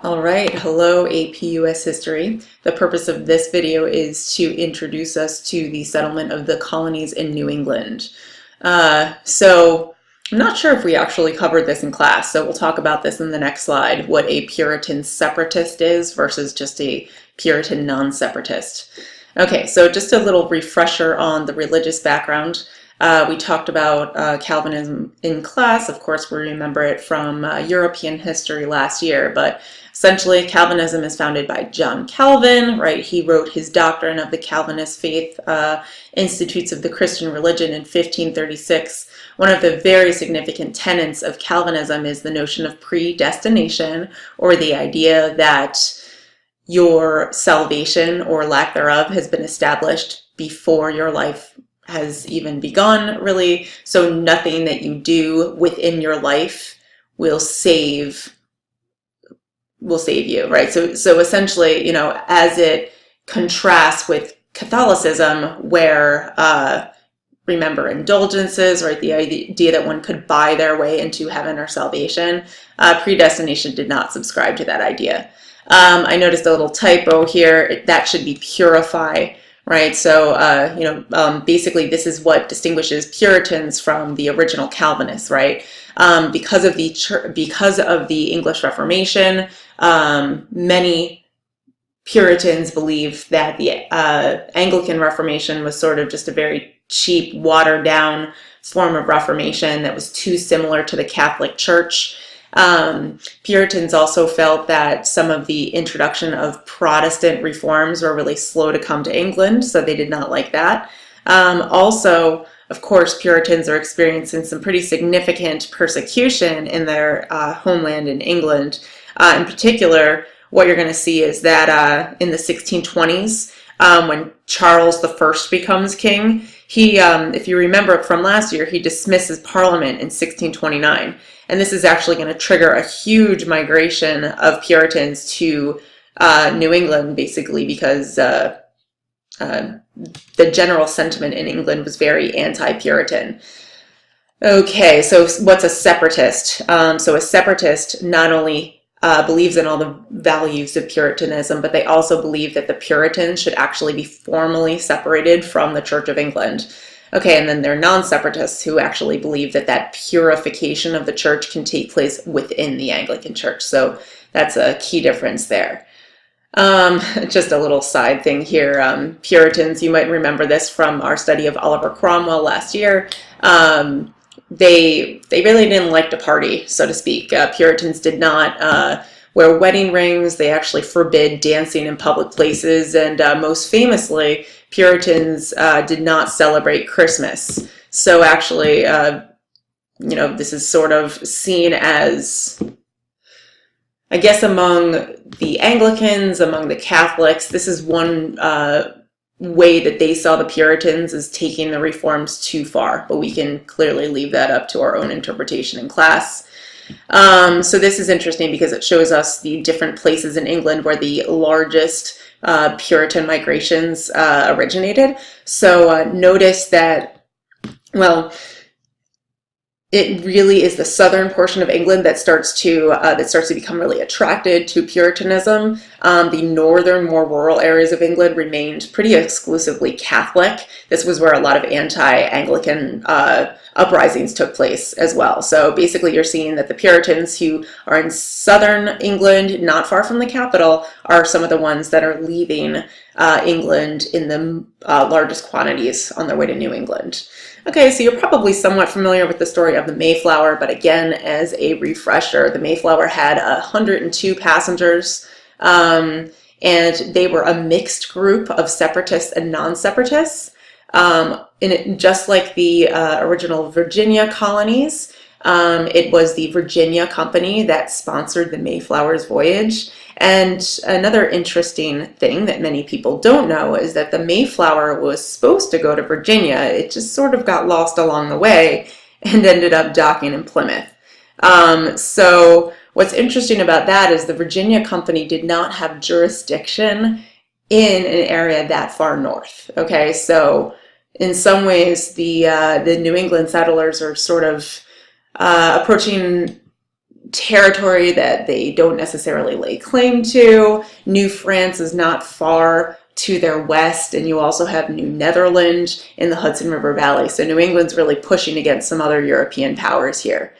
All right, hello AP US History. The purpose of this video is to introduce us to the settlement of the colonies in New England. So I'm not sure if we actually covered this in class, so we'll talk about this in the next slide, what a Puritan separatist is versus just a Puritan non-separatist. Okay, so just a little refresher on the religious background. We talked about Calvinism in class. Of course, we remember it from European history last year, but essentially Calvinism is founded by John Calvin, right? He wrote his Doctrine of the Calvinist Faith, Institutes of the Christian Religion in 1536. One of the very significant tenets of Calvinism is the notion of predestination, or the idea that your salvation or lack thereof has been established before your life has even begun, really. So nothing that you do within your life will save you, right? So essentially, as it contrasts with Catholicism, where remember indulgences, right? The idea that one could buy their way into heaven or salvation. Predestination did not subscribe to that idea. I noticed a little typo here. That should be purify, right? So, basically this is what distinguishes Puritans from the original Calvinists, right? Because of the English Reformation, many Puritans believed that the Anglican Reformation was sort of just a very cheap, watered down form of Reformation that was too similar to the Catholic Church. Puritans also felt that some of the introduction of Protestant reforms were really slow to come to England, so they did not like that. Also, of course, Puritans are experiencing some pretty significant persecution in their homeland in England. In particular, what you're going to see is that in the 1620s, when Charles I becomes king, he, if you remember from last year, he dismisses Parliament in 1629. And this is actually going to trigger a huge migration of Puritans to New England, basically, because the general sentiment in England was very anti-Puritan. Okay, so what's a separatist? So a separatist not only believes in all the values of Puritanism, but they also believe that the Puritans should actually be formally separated from the Church of England. Okay, and then there are non-separatists who actually believe that purification of the church can take place within the Anglican Church. So that's a key difference there. Just a little side thing here. Puritans, you might remember this from our study of Oliver Cromwell last year. They really didn't like to party, so to speak. Puritans did not wear wedding rings. They actually forbid dancing in public places, and most famously, Puritans did not celebrate Christmas. So actually, this is sort of seen as, I guess, among the Anglicans, among the Catholics, this is one way that they saw the Puritans as taking the reforms too far, but we can clearly leave that up to our own interpretation in class. So this is interesting because it shows us the different places in England where the largest Puritan migrations originated. So notice that, well, it really is the southern portion of England that starts to become really attracted to Puritanism. The northern, more rural areas of England remained pretty exclusively Catholic. This was where a lot of anti-Anglican uprisings took place as well. So basically you're seeing that the Puritans who are in southern England, not far from the capital, are some of the ones that are leaving England in the largest quantities on their way to New England. Okay, so you're probably somewhat familiar with the story of the Mayflower, but again, as a refresher, the Mayflower had 102 passengers, and they were a mixed group of separatists and non-separatists. Just like the original Virginia colonies, it was the Virginia Company that sponsored the Mayflower's voyage. And another interesting thing that many people don't know is that the Mayflower was supposed to go to Virginia. It just sort of got lost along the way and ended up docking in Plymouth. So what's interesting about that is the Virginia Company did not have jurisdiction in an area that far north. Okay, so in some ways the New England settlers are sort of approaching territory that they don't necessarily lay claim to. New France is not far to their west, and you also have New Netherland in the Hudson River Valley. So New England's really pushing against some other European powers here.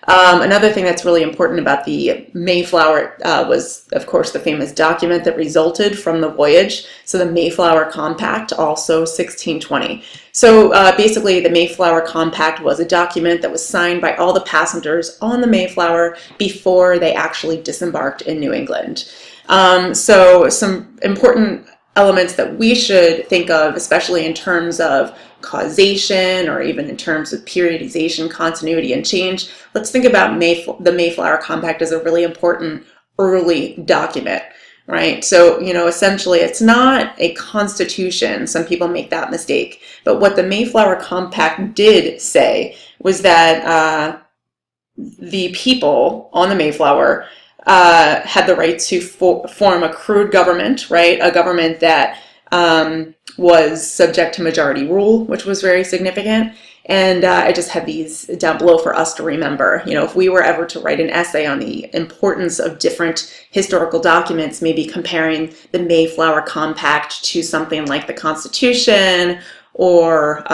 Another thing that's really important about the Mayflower was, of course, the famous document that resulted from the voyage. So the Mayflower Compact, also 1620. So basically, the Mayflower Compact was a document that was signed by all the passengers on the Mayflower before they actually disembarked in New England. So some important elements that we should think of, especially in terms of causation or even in terms of periodization, continuity, and change. Let's think about the Mayflower Compact as a really important early document, right? So, essentially it's not a constitution. Some people make that mistake. But what the Mayflower Compact did say was that the people on the Mayflower had the right to form a crude government, right? A government that was subject to majority rule, which was very significant. And I just have these down below for us to remember. If we were ever to write an essay on the importance of different historical documents, maybe comparing the Mayflower Compact to something like the Constitution, or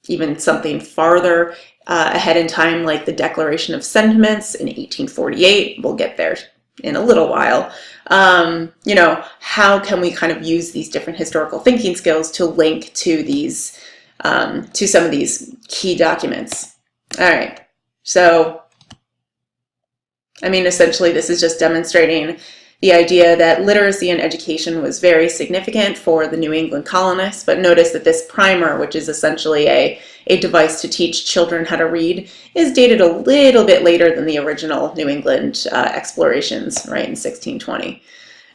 even something farther ahead in time, like the Declaration of Sentiments in 1848. We'll get there in a little while. How can we kind of use these different historical thinking skills to link to these, to some of these key documents? All right. So, essentially this is just demonstrating the idea that literacy and education was very significant for the New England colonists, but notice that this primer, which is essentially a device to teach children how to read, is dated a little bit later than the original New England explorations, right, in 1620.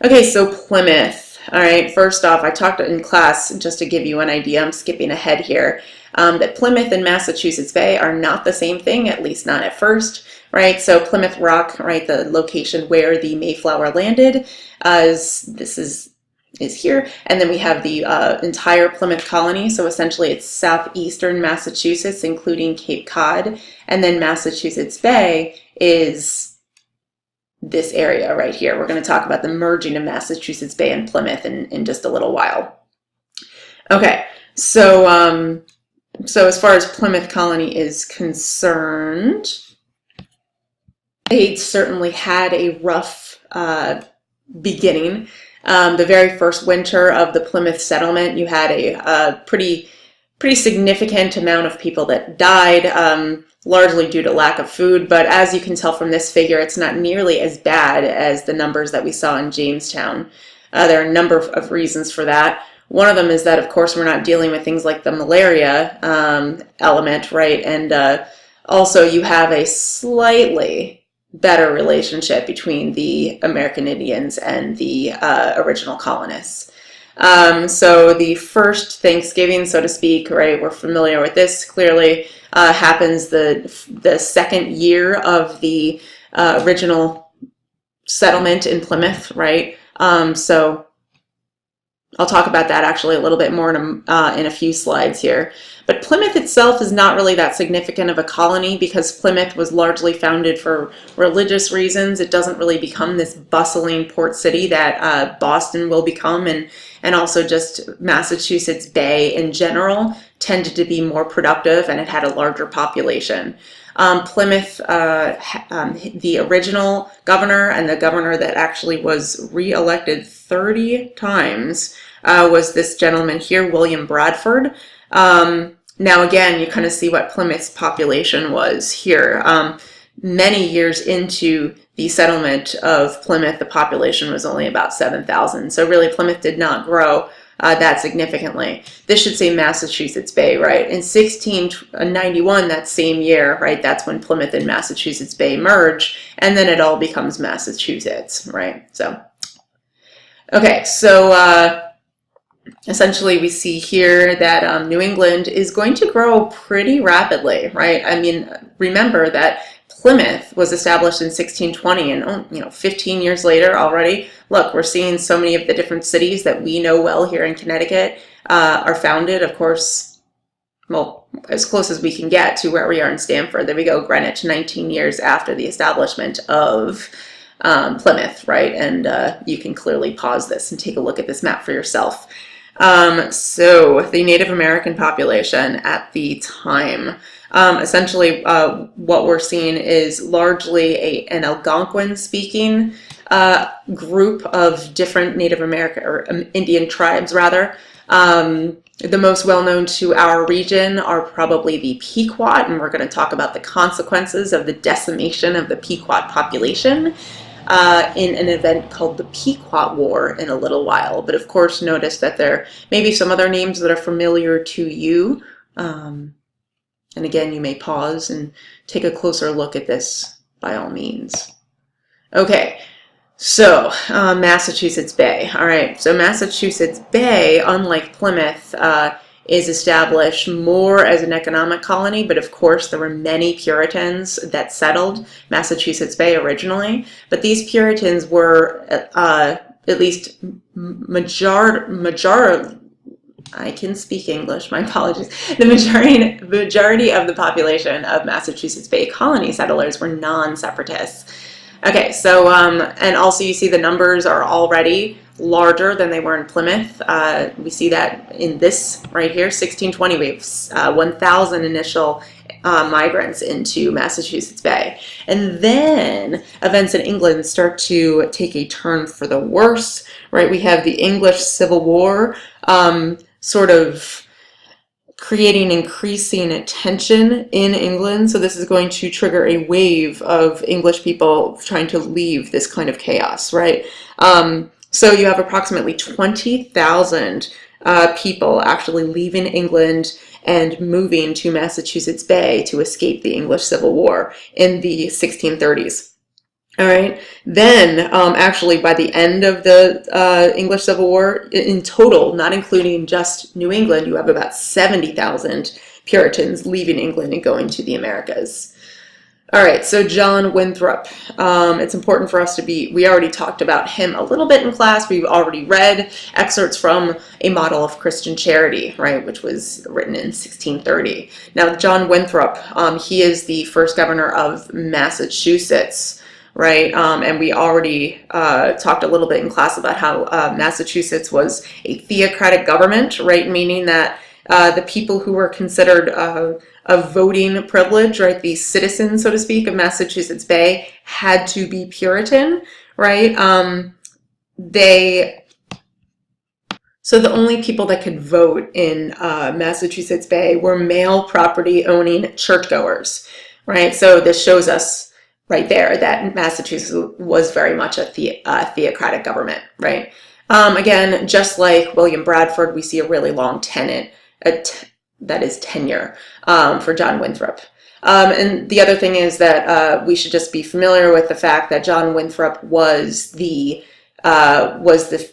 Okay, so Plymouth. All right, first off, I talked in class, just to give you an idea, I'm skipping ahead here, that Plymouth and Massachusetts Bay are not the same thing, at least not at first. Right, so Plymouth Rock, right, the location where the Mayflower landed, is here, and then we have the entire Plymouth Colony. So essentially, it's southeastern Massachusetts, including Cape Cod, and then Massachusetts Bay is this area right here. We're going to talk about the merging of Massachusetts Bay and Plymouth in just a little while. Okay, so as far as Plymouth Colony is concerned, they certainly had a rough beginning. The very first winter of the Plymouth settlement, you had a pretty significant amount of people that died, largely due to lack of food. But as you can tell from this figure, it's not nearly as bad as the numbers that we saw in Jamestown. There are a number of reasons for that. One of them is that, of course, we're not dealing with things like the malaria element, right? And also you have a slightly better relationship between the American Indians and the original colonists. So the first Thanksgiving, so to speak, right, we're familiar with this clearly, happens the second year of the original settlement in Plymouth, right? So I'll talk about that actually a little bit more in a few slides here. But Plymouth itself is not really that significant of a colony because Plymouth was largely founded for religious reasons. It doesn't really become this bustling port city that Boston will become, and also just Massachusetts Bay in general tended to be more productive, and it had a larger population. Plymouth, the original governor and the governor that actually was re-elected 30 times was this gentleman here, William Bradford. Now again, you kind of see what Plymouth's population was here. Many years into the settlement of Plymouth, the population was only about 7,000. So really Plymouth did not grow that significantly. This should say Massachusetts Bay, right? In 1691, that same year, right, that's when Plymouth and Massachusetts Bay merge, and then it all becomes Massachusetts, right? So, okay, so essentially we see here that New England is going to grow pretty rapidly, right? I mean, remember that Plymouth was established in 1620, and 15 years later already, look, we're seeing so many of the different cities that we know well here in Connecticut are founded. Of course, well, as close as we can get to where we are in Stamford. There we go, Greenwich, 19 years after the establishment of Plymouth, right? And you can clearly pause this and take a look at this map for yourself. So the Native American population at the time, essentially what we're seeing is largely an Algonquin-speaking group of different Native American, or Indian tribes rather. The most well-known to our region are probably the Pequot, and we're going to talk about the consequences of the decimation of the Pequot population in an event called the Pequot War in a little while. But of course, notice that there may be some other names that are familiar to you. And again, you may pause and take a closer look at this by all means. Okay. So, Massachusetts Bay. All right, so Massachusetts Bay, unlike Plymouth, is established more as an economic colony, but of course there were many Puritans that settled Massachusetts Bay originally. But these Puritans were at least I can speak English, my apologies. The majority of the population of Massachusetts Bay colony settlers were non-separatists. Okay, so, and also you see the numbers are already larger than they were in Plymouth. We see that in this right here, 1620, we have 1,000 initial migrants into Massachusetts Bay. And then events in England start to take a turn for the worse, right? We have the English Civil War sort of creating increasing tension in England. So this is going to trigger a wave of English people trying to leave this kind of chaos, right? So you have approximately 20,000 people actually leaving England and moving to Massachusetts Bay to escape the English Civil War in the 1630s. All right. Then, actually, by the end of the English Civil War, in total, not including just New England, you have about 70,000 Puritans leaving England and going to the Americas. All right. So John Winthrop. It's important for us to we already talked about him a little bit in class. We've already read excerpts from A Model of Christian Charity, right, which was written in 1630. Now, John Winthrop, he is the first governor of Massachusetts. Right, and we already talked a little bit in class about how Massachusetts was a theocratic government, right, meaning that the people who were considered of voting privilege, right, the citizens, so to speak, of Massachusetts Bay had to be Puritan, right? So the only people that could vote in Massachusetts Bay were male property owning churchgoers, right? So this shows us right there that Massachusetts was very much a theocratic government, right? Again, just like William Bradford, we see a really long tenure for John Winthrop. And the other thing is that we should just be familiar with the fact that John Winthrop was the person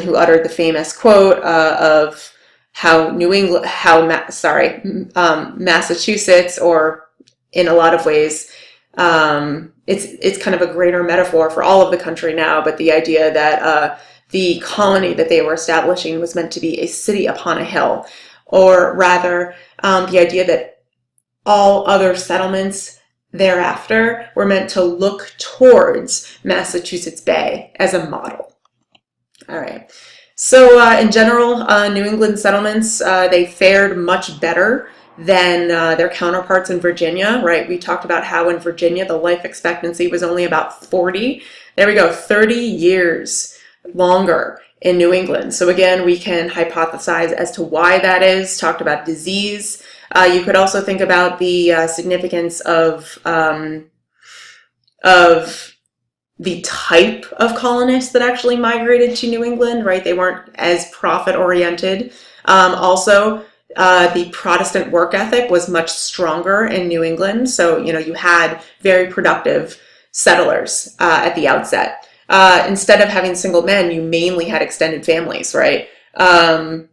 who uttered the famous quote of how Massachusetts, or in a lot of ways, it's kind of a greater metaphor for all of the country now, but the idea that the colony that they were establishing was meant to be a city upon a hill, or rather the idea that all other settlements thereafter were meant to look towards Massachusetts Bay as a model. All right. So in general, New England settlements, they fared much better than their counterparts in Virginia, right? We talked about how in Virginia the life expectancy was only about 40. There we go, 30 years longer in New England. So again, we can hypothesize as to why that is. Talked about disease. You could also think about the significance of the type of colonists that actually migrated to New England, right? They weren't as profit-oriented. Also, the Protestant work ethic was much stronger in New England. So, you had very productive settlers at the outset. Instead of having single men, you mainly had extended families, right?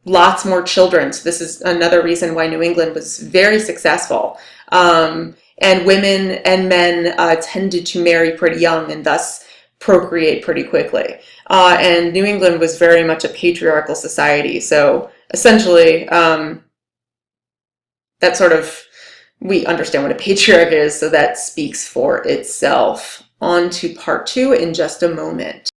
Lots more children. So this is another reason why New England was very successful. And women and men tended to marry pretty young and thus procreate pretty quickly. And New England was very much a patriarchal society. So essentially, that sort of, we understand what a patriarch is, so that speaks for itself. On to part two in just a moment.